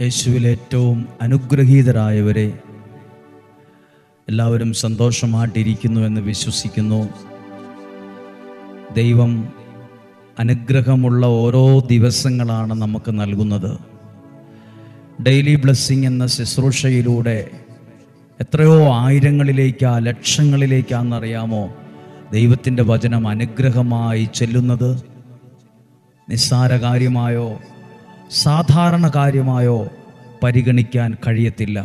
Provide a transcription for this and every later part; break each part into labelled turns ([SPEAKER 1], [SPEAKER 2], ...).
[SPEAKER 1] യേശുവിൽ ഏറ്റവും അനുഗ്രഹീതരായവരെ എല്ലാവരും സന്തോഷമായിട്ടിരിക്കുന്നുവെന്ന് വിശ്വസിക്കുന്നു. ദൈവം അനുഗ്രഹമുള്ള ഓരോ ദിവസങ്ങളാണ് നമുക്ക് നൽകുന്നത്. ഡെയിലി ബ്ലെസ്സിങ് എന്ന ശുശ്രൂഷയിലൂടെ എത്രയോ ആയിരങ്ങളിലേക്കാ ലക്ഷങ്ങളിലേക്കാണെന്നറിയാമോ ദൈവത്തിൻ്റെ വചനം അനുഗ്രഹമായി ചെല്ലുന്നത്. നിസ്സാര കാര്യമായോ സാധാരണ കാര്യമായോ പരിഗണിക്കാൻ കഴിയത്തില്ല.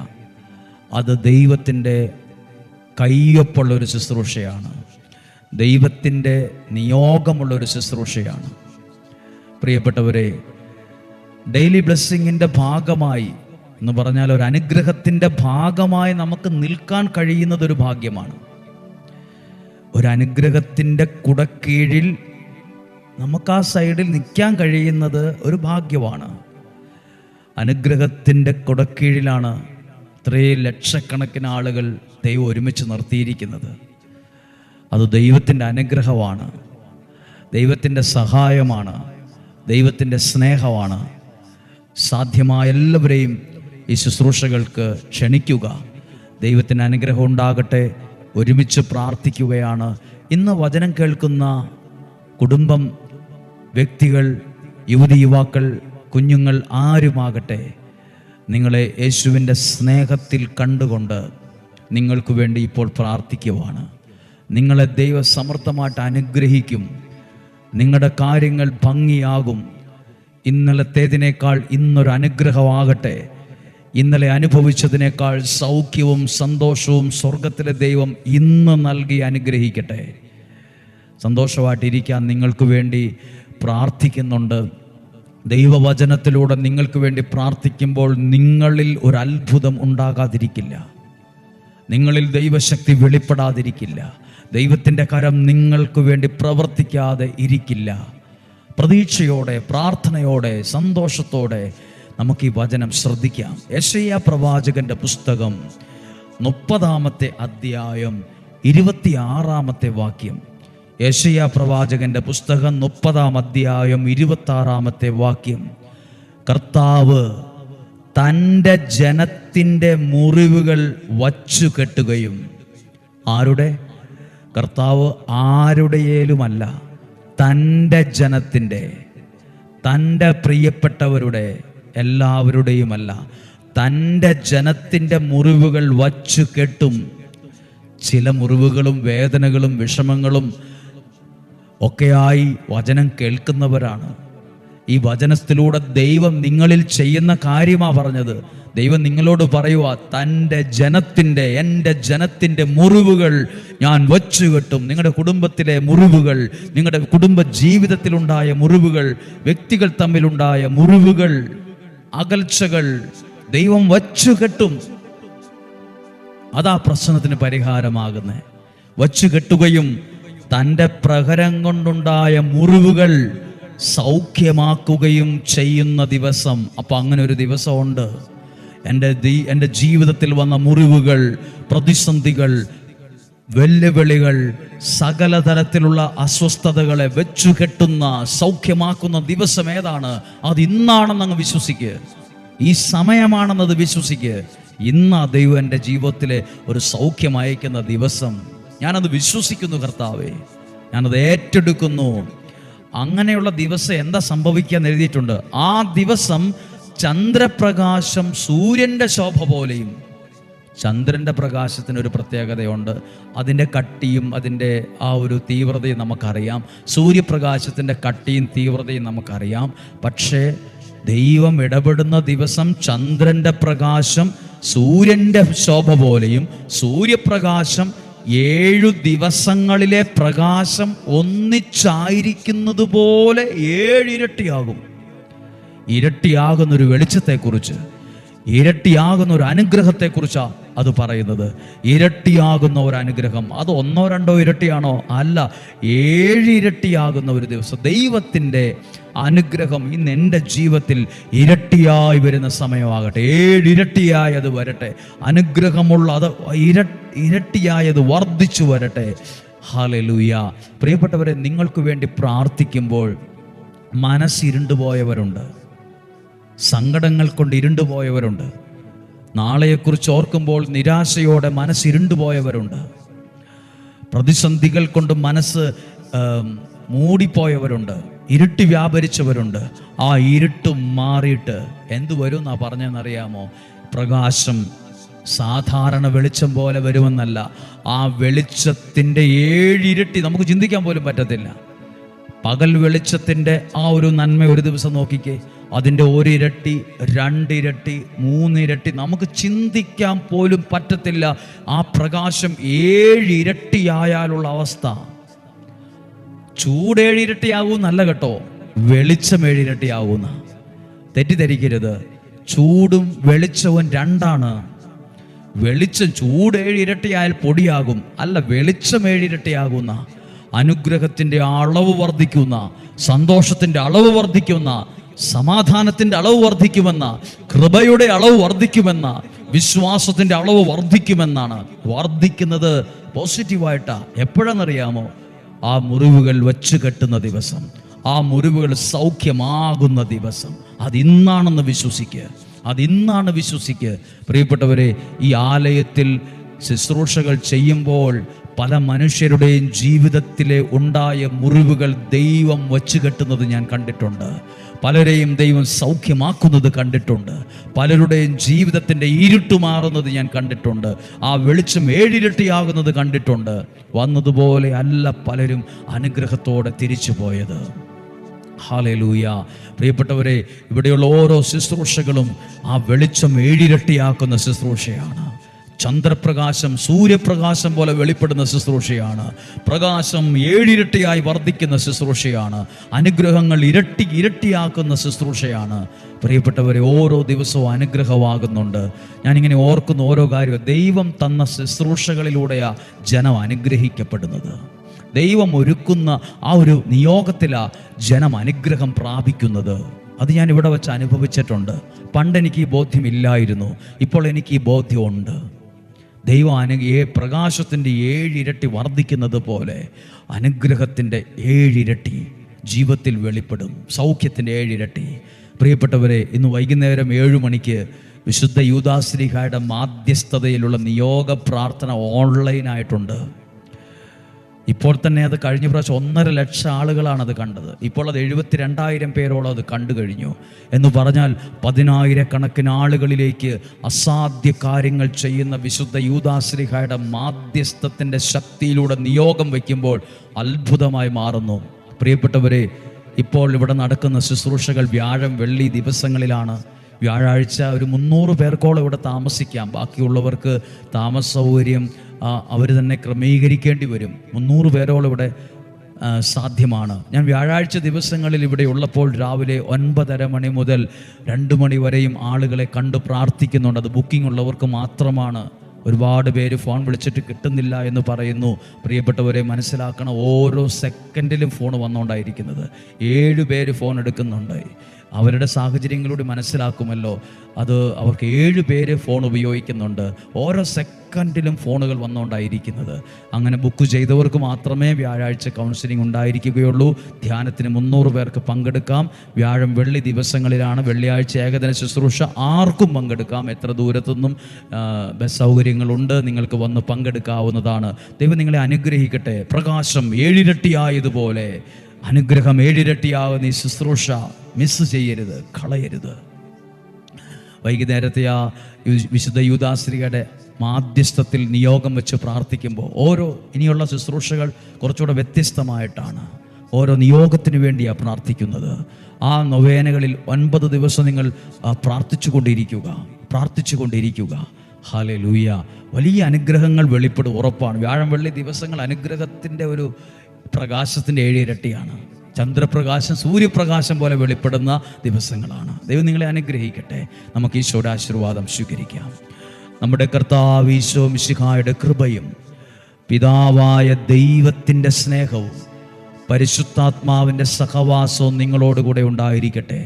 [SPEAKER 1] അത് ദൈവത്തിൻ്റെ കയ്യൊപ്പുള്ളൊരു ശുശ്രൂഷയാണ്, ദൈവത്തിൻ്റെ നിയോഗമുള്ളൊരു ശുശ്രൂഷയാണ്. പ്രിയപ്പെട്ടവരെ, ഡെയിലി ബ്ലെസ്സിങ്ങിൻ്റെ ഭാഗമായി എന്ന് പറഞ്ഞാൽ ഒരു അനുഗ്രഹത്തിൻ്റെ ഭാഗമായി നമുക്ക് നിൽക്കാൻ കഴിയുന്നതൊരു ഭാഗ്യമാണ്. ഒരു അനുഗ്രഹത്തിൻ്റെ കുടക്കീഴിൽ നമുക്ക് ആ സൈഡിൽ നിൽക്കാൻ കഴിയുന്നത് ഒരു ഭാഗ്യമാണ്. അനുഗ്രഹത്തിൻ്റെ കുടക്കീഴിലാണ് ഇത്രയും ലക്ഷക്കണക്കിന് ആളുകൾ ദൈവം ഒരുമിച്ച് നിർത്തിയിരിക്കുന്നത്. അത് ദൈവത്തിൻ്റെ അനുഗ്രഹമാണ്, ദൈവത്തിൻ്റെ സഹായമാണ്, ദൈവത്തിൻ്റെ സ്നേഹമാണ്. സാധ്യമായ എല്ലാവരെയും ഈ ശുശ്രൂഷകൾക്ക് ക്ഷണിക്കുക. ദൈവത്തിൻ്റെ അനുഗ്രഹം ഉണ്ടാകട്ടെ. ഒരുമിച്ച് പ്രാർത്ഥിക്കുകയാണ്. ഇന്ന് വചനം കേൾക്കുന്ന കുടുംബം, വ്യക്തികൾ, യുവതി യുവാക്കൾ, കുഞ്ഞുങ്ങൾ ആരുമാകട്ടെ, നിങ്ങളെ യേശുവിൻ്റെ സ്നേഹത്തിൽ കണ്ടുകൊണ്ട് നിങ്ങൾക്ക് വേണ്ടി ഇപ്പോൾ പ്രാർത്ഥിക്കുവാണ്. നിങ്ങളെ ദൈവം സമർത്ഥമായിട്ട് അനുഗ്രഹിക്കും. നിങ്ങളുടെ കാര്യങ്ങൾ ഭംഗിയാകും. ഇന്നലത്തേതിനേക്കാൾ ഇന്നൊരു അനുഗ്രഹമാകട്ടെ. ഇന്നലെ അനുഭവിച്ചതിനേക്കാൾ സൗഖ്യവും സന്തോഷവും സ്വർഗത്തിലെ ദൈവം ഇന്ന് നൽകി അനുഗ്രഹിക്കട്ടെ. സന്തോഷമായിട്ടിരിക്കാൻ നിങ്ങൾക്ക് വേണ്ടി പ്രാർത്ഥിക്കുന്നുണ്ട്. ദൈവവചനത്തിലൂടെ നിങ്ങൾക്ക് വേണ്ടി പ്രാർത്ഥിക്കുമ്പോൾ നിങ്ങളിൽ ഒരു അത്ഭുതം ഉണ്ടാകാതിരിക്കില്ല, നിങ്ങളിൽ ദൈവശക്തി വെളിപ്പെടാതിരിക്കില്ല, ദൈവത്തിൻ്റെ കരം നിങ്ങൾക്ക് വേണ്ടി പ്രവർത്തിക്കാതെ ഇരിക്കില്ല. പ്രതീക്ഷയോടെ, പ്രാർത്ഥനയോടെ, സന്തോഷത്തോടെ നമുക്ക് ഈ വചനം ശ്രദ്ധിക്കാം. യെശയ്യാ പ്രവാചകന്റെ പുസ്തകം 30-ാമത്തെ അധ്യായം 26-ാമത്തെ വാക്യം. യെശയ്യാ പ്രവാചകന്റെ പുസ്തകം 30-ാം അധ്യായം 26-ാമത്തെ വാക്യം. കർത്താവ് തൻ്റെ ജനത്തിൻ്റെ മുറിവുകൾ വച്ചു കെട്ടുകയും, ആരുടെ? കർത്താവ് ആരുടെയേലുമല്ല, തൻ്റെ ജനത്തിൻ്റെ, തൻ്റെ പ്രിയപ്പെട്ടവരുടെ, എല്ലാവരുടെയുമല്ല, തൻ്റെ ജനത്തിൻ്റെ മുറിവുകൾ വച്ചു കെട്ടും. ചില മുറിവുകളും വേദനകളും വിഷമങ്ങളും ഒക്കെയായി വചനം കേൾക്കുന്നവരാണ്. ഈ വചനത്തിലൂടെ ദൈവം നിങ്ങളിൽ ചെയ്യുന്ന കാര്യമാണ് പറഞ്ഞത്. ദൈവം നിങ്ങളോട് പറയുക, തൻ്റെ ജനത്തിൻ്റെ, എൻ്റെ ജനത്തിൻ്റെ മുറിവുകൾ ഞാൻ വച്ചുകെട്ടും. നിങ്ങളുടെ കുടുംബത്തിലെ മുറിവുകൾ, നിങ്ങളുടെ കുടുംബ ജീവിതത്തിലുണ്ടായ മുറിവുകൾ, വ്യക്തികൾ തമ്മിലുണ്ടായ മുറിവുകൾ, അകൽച്ചകൾ ദൈവം വച്ചുകെട്ടും. അതാ പ്രശ്നത്തിന് പരിഹാരമാകുന്നത്. വച്ചുകെട്ടുകയും തൻ്റെ പ്രഹരം കൊണ്ടുണ്ടായ മുറിവുകൾ സൗഖ്യമാക്കുകയും ചെയ്യുന്ന ദിവസം. അപ്പം അങ്ങനെ ഒരു ദിവസമുണ്ട്. എൻ്റെ ജീവിതത്തിൽ വന്ന മുറിവുകൾ, പ്രതിസന്ധികൾ, വെല്ലുവിളികൾ, സകല തരത്തിലുള്ള അസ്വസ്ഥതകളെ വെച്ചുകെട്ടുന്ന, സൗഖ്യമാക്കുന്ന ദിവസം ഏതാണ്? അത് ഇന്നാണെന്നങ്ങ് വിശ്വസിക്കുക. ഈ സമയമാണെന്നത് വിശ്വസിക്കുക. ഇന്ന് ദൈവം എൻ്റെ ജീവിതത്തിലെ ഒരു സൗഖ്യം അയക്കുന്ന ദിവസം. ഞാനത് വിശ്വസിക്കുന്നു കർത്താവേ, ഞാനത് ഏറ്റെടുക്കുന്നു. അങ്ങനെയുള്ള ദിവസം എന്താ സംഭവിക്കാൻ എഴുതിയിട്ടുണ്ട്? ആ ദിവസം ചന്ദ്രപ്രകാശം സൂര്യൻ്റെ ശോഭ പോലെയും. ചന്ദ്രൻ്റെ പ്രകാശത്തിനൊരു പ്രത്യേകതയുണ്ട്. അതിൻ്റെ കട്ടിയും അതിൻ്റെ ആ ഒരു തീവ്രതയും നമുക്കറിയാം. സൂര്യപ്രകാശത്തിൻ്റെ കട്ടിയും തീവ്രതയും നമുക്കറിയാം. പക്ഷേ ദൈവം ഇടപെടുന്ന ദിവസം ചന്ദ്രൻ്റെ പ്രകാശം സൂര്യൻ്റെ ശോഭ പോലെയും, സൂര്യപ്രകാശം 7 ദിവസങ്ങളിലെ പ്രകാശം ഒന്നിച്ചായിരിക്കുന്നത് പോലെ 7 ഇരട്ടിയാകും. ഇരട്ടിയാകുന്നൊരു വെളിച്ചത്തെക്കുറിച്ച്, ഇരട്ടിയാകുന്ന ഒരു അനുഗ്രഹത്തെക്കുറിച്ചാണ് അത് പറയുന്നത്. ഇരട്ടിയാകുന്ന ഒരു അനുഗ്രഹം, അത് 1-2 ഇരട്ടിയാണോ? അല്ല, 7 ഇരട്ടിയാകുന്ന ഒരു ദിവസം. ദൈവത്തിൻ്റെ അനുഗ്രഹം ഇന്ന് എൻ്റെ ജീവിതത്തിൽ ഇരട്ടിയായി വരുന്ന സമയമാകട്ടെ. 7 ഇരട്ടിയായി അത് വരട്ടെ. അനുഗ്രഹമുള്ള അത് ഇരട്ടിയായി അത് വർദ്ധിച്ചു വരട്ടെ. ഹല്ലേലൂയ. പ്രിയപ്പെട്ടവരെ, നിങ്ങൾക്ക് വേണ്ടി പ്രാർത്ഥിക്കുമ്പോൾ മനസ്സിരുണ്ടുപോയവരുണ്ട്, സങ്കടങ്ങൾ കൊണ്ട് ഇരുണ്ടുപോയവരുണ്ട്. നാളെയെക്കുറിച്ച് ഓർക്കുമ്പോൾ നിരാശയോടെ മനസ്സിരുണ്ടുപോയവരുണ്ട്. പ്രതിസന്ധികൾ കൊണ്ട് മനസ്സ് മൂടിപ്പോയവരുണ്ട്. ഇരുട്ട് വ്യാപരിച്ചവരുണ്ട്. ആ ഇരുട്ട് മാറിയിട്ട് എന്തു വരും എന്നാ പറഞ്ഞെന്നറിയാമോ? പ്രകാശം സാധാരണ വെളിച്ചം പോലെ വരുമെന്നല്ല, ആ വെളിച്ചത്തിൻ്റെ 7 ഇരട്ടി. നമുക്ക് ചിന്തിക്കാൻ പോലും പറ്റത്തില്ല. പകൽ വെളിച്ചത്തിൻ്റെ ആ ഒരു നന്മ ഒരു ദിവസം നോക്കിക്കേ, അതിൻ്റെ 1 ഇരട്ടി, 2 ഇരട്ടി, 3 ഇരട്ടി. നമുക്ക് ചിന്തിക്കാൻ പോലും പറ്റത്തില്ല. ആ പ്രകാശം 7 ഇരട്ടിയായാലുള്ള അവസ്ഥ. ചൂട് 7 ഇരട്ടിയാകൂന്നല്ല കേട്ടോ, വെളിച്ചം 7 ഇരട്ടിയാകൂന്ന. തെറ്റിദ്ധരിക്കരുത്. ചൂടും വെളിച്ചവും രണ്ടാണ്. വെളിച്ചം, ചൂട് 7 ഇരട്ടിയായാൽ പൊടിയാകും, അല്ല, വെളിച്ചം 7 ഇരട്ടിയാകുന്ന. അനുഗ്രഹത്തിൻ്റെ അളവ് വർദ്ധിക്കുന്ന, സന്തോഷത്തിൻ്റെ അളവ് വർദ്ധിക്കുന്ന, സമാധാനത്തിൻ്റെ അളവ് വർദ്ധിക്കുമെന്ന, കൃപയുടെ അളവ് വർദ്ധിക്കുമെന്ന, വിശ്വാസത്തിൻ്റെ അളവ് വർദ്ധിക്കുമെന്നാണ്. വർദ്ധിക്കുന്നത് പോസിറ്റീവായിട്ടാ. എപ്പോഴെന്നറിയാമോ? ആ മുറിവുകൾ വച്ച് കെട്ടുന്ന ദിവസം, ആ മുറിവുകൾ സൗഖ്യമാകുന്ന ദിവസം. അതിന്നാണെന്ന് വിശ്വസിക്കുക, അതിന്നാണ് വിശ്വസിക്കുക. പ്രിയപ്പെട്ടവരെ, ഈ ആലയത്തിൽ ശുശ്രൂഷകൾ ചെയ്യുമ്പോൾ പല മനുഷ്യരുടെയും ജീവിതത്തിലെ ഉണ്ടായ മുറിവുകൾ ദൈവം വച്ച് കെട്ടുന്നത് ഞാൻ കണ്ടിട്ടുണ്ട്. പലരെയും ദൈവം സൗഖ്യമാക്കുന്നത് കണ്ടിട്ടുണ്ട്. പലരുടെയും ജീവിതത്തിൻ്റെ ഇരുട്ട് മാറുന്നത് ഞാൻ കണ്ടിട്ടുണ്ട്. ആ വെളിച്ചം 7 ഇരട്ടിയാകുന്നത് കണ്ടിട്ടുണ്ട്. വന്നതുപോലെ അല്ല പലരും അനുഗ്രഹത്തോടെ തിരിച്ചു പോയത്. ഹല്ലേലൂയ. പ്രിയപ്പെട്ടവരെ, ഇവിടെയുള്ള ഓരോ ശുശ്രൂഷകളും ആ വെളിച്ചം 7 ഇരട്ടിയാക്കുന്ന ശുശ്രൂഷയാണ്. ചന്ദ്രപ്രകാശം സൂര്യപ്രകാശം പോലെ വെളിപ്പെടുന്ന ശുശ്രൂഷയാണ്. പ്രകാശം 7 ഇരട്ടിയായി വർദ്ധിക്കുന്ന ശുശ്രൂഷയാണ്. അനുഗ്രഹങ്ങൾ ഇരട്ടിയാക്കുന്ന ശുശ്രൂഷയാണ്. പ്രിയപ്പെട്ടവരെ, ഓരോ ദിവസവും അനുഗ്രഹമാകുന്നുണ്ട്. ഞാനിങ്ങനെ ഓർക്കുന്ന ഓരോ കാര്യവും ദൈവം തന്ന ശുശ്രൂഷകളിലൂടെയാണ് ജനം അനുഗ്രഹിക്കപ്പെടുന്നത്. ദൈവം ഒരുക്കുന്ന ആ ഒരു നിയോഗത്തിലാണ് ജനം അനുഗ്രഹം പ്രാപിക്കുന്നത്. അത് ഞാൻ ഇവിടെ വെച്ച് അനുഭവിച്ചിട്ടുണ്ട്. പണ്ട് എനിക്ക് ഈ ബോധ്യമില്ലായിരുന്നു, ഇപ്പോൾ എനിക്ക് ഈ ബോധ്യമുണ്ട്. ദൈവം പ്രകാശത്തിൻ്റെ 7 ഇരട്ടി വർദ്ധിക്കുന്നത് പോലെ അനുഗ്രഹത്തിൻ്റെ 7 ഇരട്ടി ജീവിതത്തിൽ വെളിപ്പെടും. സൗഖ്യത്തിൻ്റെ 7 ഇരട്ടി. പ്രിയപ്പെട്ടവരെ, ഇന്ന് വൈകുന്നേരം 7 മണിക്ക് വിശുദ്ധ യൂദാശ്ലീഹായുടെ മാധ്യസ്ഥതയിലുള്ള നിയോഗ പ്രാർത്ഥന ഓൺലൈനായിട്ടുണ്ട്. ഇപ്പോൾ തന്നെ അത് കഴിഞ്ഞ പ്രാവശ്യം 1.5 ലക്ഷം ആളുകളാണ് അത് കണ്ടത്. ഇപ്പോൾ അത് 72,000 പേരോളം അത് കണ്ടു കഴിഞ്ഞു. എന്ന് പറഞ്ഞാൽ 10,000 ആളുകളിലേക്ക് അസാധ്യ കാര്യങ്ങൾ ചെയ്യുന്ന വിശുദ്ധ യൂദാശ്ലീഹായുടെ മാധ്യസ്ഥത്തിൻ്റെ ശക്തിയിലൂടെ നിയോഗം വയ്ക്കുമ്പോൾ അത്ഭുതമായി മാറുന്നു. പ്രിയപ്പെട്ടവരെ, ഇപ്പോൾ ഇവിടെ നടക്കുന്ന ശുശ്രൂഷകൾ വ്യാഴം വെള്ളി ദിവസങ്ങളിലാണ്. വ്യാഴാഴ്ച ഒരു 300 പേർക്കോളം ഇവിടെ താമസിക്കാം. ബാക്കിയുള്ളവർക്ക് താമസ സൗകര്യം അവർ തന്നെ ക്രമീകരിക്കേണ്ടി വരും. 300 പേരോളം ഇവിടെ സാധ്യമാണ്. ഞാൻ വ്യാഴാഴ്ച ദിവസങ്ങളിൽ ഇവിടെ ഉള്ളപ്പോൾ രാവിലെ 9:30 മണി മുതൽ 2 മണി വരെയും ആളുകളെ കണ്ട് പ്രാർത്ഥിക്കുന്നുണ്ട്. അത് ബുക്കിംഗ് ഉള്ളവർക്ക് മാത്രമാണ്. ഒരുപാട് പേര് ഫോൺ വിളിച്ചിട്ട് കിട്ടുന്നില്ല എന്ന് പറയുന്നു. പ്രിയപ്പെട്ടവരെ, മനസ്സിലാക്കണം, ഓരോ സെക്കൻഡിലും ഫോൺ വന്നുകൊണ്ടായിരിക്കുന്നത്. 7 പേര് ഫോൺ എടുക്കുന്നുണ്ട്. അവരുടെ സാഹചര്യങ്ങളൂടെ മനസ്സിലാക്കുമല്ലോ. അത് അവർക്ക് 7 പേര് ഫോൺ ഉപയോഗിക്കുന്നുണ്ട്. ഓരോ സെക്കൻഡിലും ഫോണുകൾ വന്നുകൊണ്ടായിരിക്കുന്നത്. അങ്ങനെ ബുക്ക് ചെയ്തവർക്ക് മാത്രമേ വ്യാഴാഴ്ച കൗൺസിലിംഗ് ഉണ്ടായിരിക്കുകയുള്ളൂ. ധ്യാനത്തിന് 300 പേർക്ക് പങ്കെടുക്കാം. വ്യാഴം വെള്ളി ദിവസങ്ങളിലാണ്. വെള്ളിയാഴ്ച ഏകദിന ശുശ്രൂഷ ആർക്കും പങ്കെടുക്കാം. എത്ര ദൂരത്തുനിന്നും ബസ് സൗകര്യങ്ങളുണ്ട്, നിങ്ങൾക്ക് വന്ന് പങ്കെടുക്കാവുന്നതാണ്. ദൈവം നിങ്ങളെ അനുഗ്രഹിക്കട്ടെ. പ്രകാശം 7 ഇരട്ടിയായതുപോലെ അനുഗ്രഹം 7 ഇരട്ടിയാകുന്ന ഈ ശുശ്രൂഷ മിസ് ചെയ്യരുത്, കളയരുത്. വൈകുന്നേരത്തെ ആ വിശുദ്ധ യൂദാശ്ലീഹയുടെ മാധ്യസ്ഥത്തിൽ നിയോഗം വെച്ച് പ്രാർത്ഥിക്കുമ്പോൾ ഇനിയുള്ള ശുശ്രൂഷകൾ കുറച്ചുകൂടെ വ്യത്യസ്തമായിട്ടാണ്. ഓരോ നിയോഗത്തിന് വേണ്ടിയാണ് പ്രാർത്ഥിക്കുന്നത്. ആ നൊവേനകളിൽ 9 ദിവസം നിങ്ങൾ പ്രാർത്ഥിച്ചു കൊണ്ടിരിക്കുക. ഹല്ലേലൂയ. വലിയ അനുഗ്രഹങ്ങൾ വെളിപ്പെടും, ഉറപ്പാണ്. വ്യാഴം വെള്ളി ദിവസങ്ങൾ അനുഗ്രഹത്തിൻ്റെ ഒരു പ്രകാശത്തിൻ്റെ 7 ഇരട്ടിയാണ്. ചന്ദ്രപ്രകാശം സൂര്യപ്രകാശം പോലെ വെളിപ്പെടുന്ന ദിവസങ്ങളാണ്. ദൈവം നിങ്ങളെ അനുഗ്രഹിക്കട്ടെ. നമുക്ക് ഈശോയുടെ ആശീർവാദം സ്വീകരിക്കാം. നമ്മുടെ കർത്താവ് ഈശോ മിശിഹായുടെ കൃപയും പിതാവായ ദൈവത്തിൻ്റെ സ്നേഹവും പരിശുദ്ധാത്മാവിൻ്റെ സഹവാസവും നിങ്ങളോടുകൂടെ ഉണ്ടായിരിക്കട്ടെ.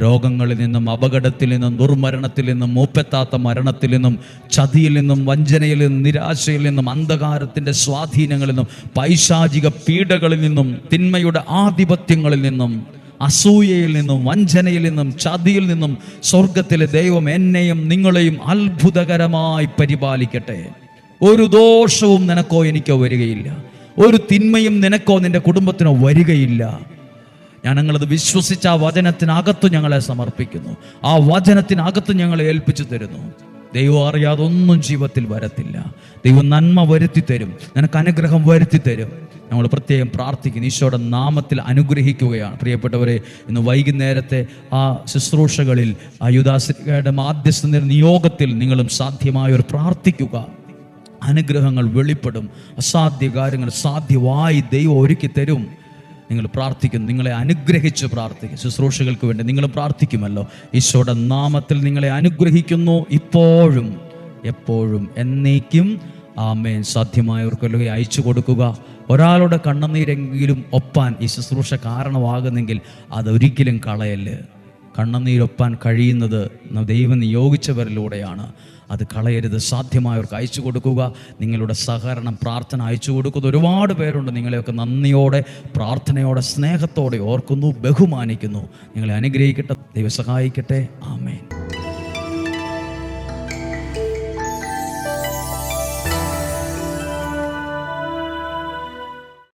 [SPEAKER 1] രോഗങ്ങളിൽ നിന്നും, അപകടത്തിൽ നിന്നും, ദുർമരണത്തിൽ നിന്നും, മൂപ്പെത്താത്ത മരണത്തിൽ നിന്നും, ചതിയിൽ നിന്നും, വഞ്ചനയിൽ നിന്നും, നിരാശയിൽ നിന്നും, അന്ധകാരത്തിൻ്റെ സ്വാധീനങ്ങളിൽ നിന്നും, പൈശാചിക പീഡകളിൽ നിന്നും, തിന്മയുടെ ആധിപത്യങ്ങളിൽ നിന്നും അസൂയയിൽ നിന്നും, വഞ്ചനയിൽ നിന്നും, ചതിയിൽ നിന്നും സ്വർഗത്തിലെ ദൈവം എന്നെയും നിങ്ങളെയും അത്ഭുതകരമായി പരിപാലിക്കട്ടെ. ഒരു ദോഷവും നിനക്കോ എനിക്കോ വരികയില്ല. ഒരു തിന്മയും നിനക്കോ നിന്റെ കുടുംബത്തിനോ വരികയില്ല. ഞങ്ങളത് വിശ്വസിച്ച് ആ വചനത്തിനകത്ത് ഞങ്ങളെ സമർപ്പിക്കുന്നു. ആ വചനത്തിനകത്ത് ഞങ്ങളെ ഏൽപ്പിച്ചു തരുന്നു. ദൈവം അറിയാതെ ഒന്നും ജീവിതത്തിൽ വരത്തില്ല. ദൈവം നന്മ വരുത്തി തരും, നിനക്ക് അനുഗ്രഹം വരുത്തി തരും. നമ്മൾ പ്രത്യേകം പ്രാർത്ഥിക്കുന്നു, ഈശോയുടെ നാമത്തിൽ അനുഗ്രഹിക്കുകയാണ്. പ്രിയപ്പെട്ടവരെ, ഇന്ന് വൈകുന്നേരത്തെ ആ ശുശ്രൂഷകളിൽ ആ യുദാശ്രീയുടെ മാധ്യസ്ഥ നിയോഗത്തിൽ നിങ്ങളും സാധ്യമായവർ പ്രാർത്ഥിക്കുക. അനുഗ്രഹങ്ങൾ വെളിപ്പെടും, അസാധ്യ കാര്യങ്ങൾ സാധ്യമായി ദൈവം ഒരുക്കി തരും. നിങ്ങൾ പ്രാർത്ഥിക്കുന്നു, നിങ്ങളെ അനുഗ്രഹിച്ച് പ്രാർത്ഥിക്കും. ശുശ്രൂഷകൾക്ക് വേണ്ടി നിങ്ങൾ പ്രാർത്ഥിക്കുമല്ലോ. ഈശോയുടെ നാമത്തിൽ നിങ്ങളെ അനുഗ്രഹിക്കുന്നു, ഇപ്പോഴും എപ്പോഴും എന്നേക്കും. ആമേൻ. സാധ്യമായവർക്കെല്ലാം അയച്ചു കൊടുക്കുക. ഒരാളുടെ കണ്ണുനീരെങ്കിലും ഒപ്പാൻ ഈ ശുശ്രൂഷ കാരണമാകുന്നെങ്കിൽ അതൊരിക്കലും കളയല്ല്. കണ്ണുനീരൊപ്പാൻ കഴിയുന്നത് ദൈവം നിയോഗിച്ചവരിലൂടെയാണ്. അത് കളയരുത്. സാധ്യമായവർക്ക് അയച്ചു കൊടുക്കുക. നിങ്ങളുടെ സഹകരണം, പ്രാർത്ഥന അയച്ചു കൊടുക്കുന്ന ഒരുപാട് പേരുണ്ട്. നിങ്ങളെയൊക്കെ നന്ദിയോടെ, പ്രാർത്ഥനയോടെ, സ്നേഹത്തോടെ ഓർക്കുന്നു, ബഹുമാനിക്കുന്നു. നിങ്ങളെ അനുഗ്രഹിക്കട്ടെ, ദൈവം സഹായിക്കട്ടെ. ആമേൻ.